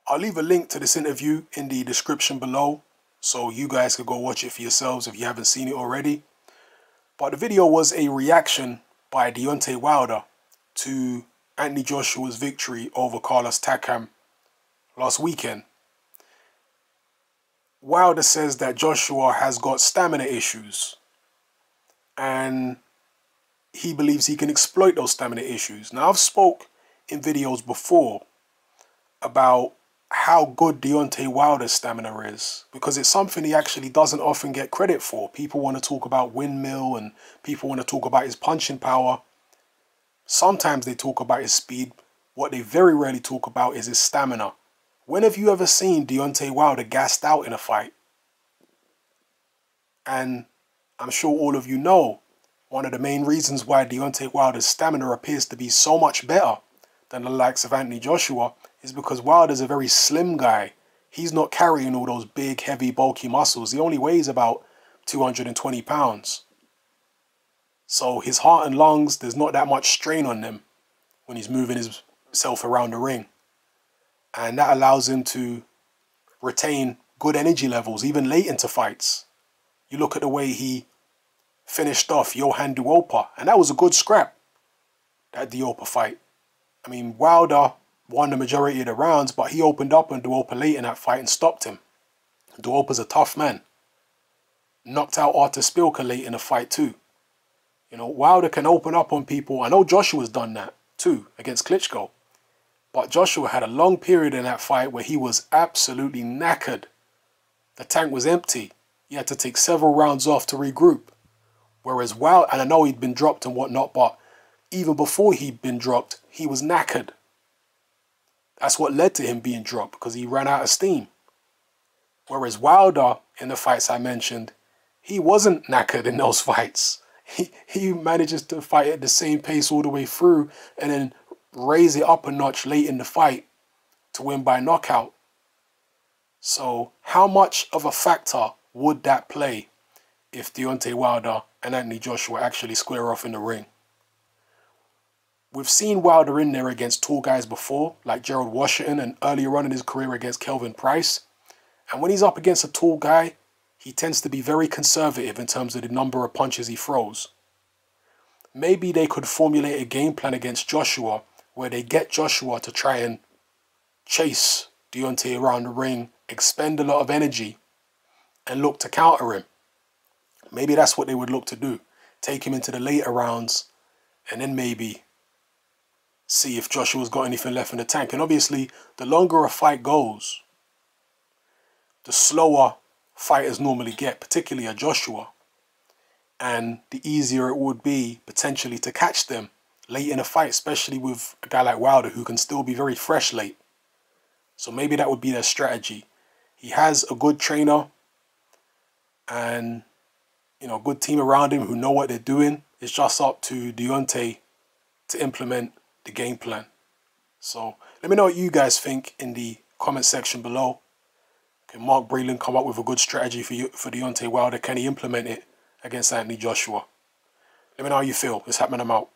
I'll leave a link to this interview in the description below, so you guys can go watch it for yourselves if you haven't seen it already. But the video was a reaction by Deontay Wilder to Anthony Joshua's victory over Carlos Takam last weekend. Wilder says that Joshua has got stamina issues, and he believes he can exploit those stamina issues. Now, I've spoke in videos before about how good Deontay Wilder's stamina is, because it's something he actually doesn't often get credit for. People want to talk about windmill and people want to talk about his punching power. Sometimes they talk about his speed. What they very rarely talk about is his stamina. When have you ever seen Deontay Wilder gassed out in a fight? And I'm sure all of you know, one of the main reasons why Deontay Wilder's stamina appears to be so much better than the likes of Anthony Joshua is because Wilder's a very slim guy. He's not carrying all those big, heavy, bulky muscles. He only weighs about 220 pounds. So his heart and lungs, there's not that much strain on them when he's moving himself around the ring. And that allows him to retain good energy levels, even late into fights. You look at the way he finished off Johan Duopa, and that was a good scrap, that Duopa fight. I mean, Wilder won the majority of the rounds, but he opened up on Duopa late in that fight and stopped him. Duopa's a tough man. Knocked out Artur Szpilka late in the fight too. You know, Wilder can open up on people. I know Joshua's done that too against Klitschko. But Joshua had a long period in that fight where he was absolutely knackered. The tank was empty. He had to take several rounds off to regroup. Whereas Wilder, and I know he'd been dropped and whatnot, but even before he'd been dropped, he was knackered. That's what led to him being dropped, because he ran out of steam. Whereas Wilder, in the fights I mentioned, he wasn't knackered in those fights. He manages to fight at the same pace all the way through and then raise it up a notch late in the fight to win by knockout. So how much of a factor would that play if Deontay Wilder and Anthony Joshua actually square off in the ring? We've seen Wilder in there against tall guys before, like Gerald Washington, and earlier on in his career against Kelvin Price. And when he's up against a tall guy, he tends to be very conservative in terms of the number of punches he throws. Maybe they could formulate a game plan against Joshua where they get Joshua to try and chase Deontay around the ring, expend a lot of energy, and look to counter him. Maybe that's what they would look to do. Take him into the later rounds and then maybe see if Joshua's got anything left in the tank. And obviously, the longer a fight goes, the slower fighters normally get, particularly a Joshua. And the easier it would be potentially to catch them late in a fight, especially with a guy like Wilder who can still be very fresh late. So maybe that would be their strategy. He has a good trainer and, you know, a good team around him who know what they're doing. It's just up to Deontay to implement the game plan. So let me know what you guys think in the comment section below. Can Mark Breland come up with a good strategy for Deontay Wilder? Can he implement it against Anthony Joshua? Let me know how you feel. It's happening. I'm out.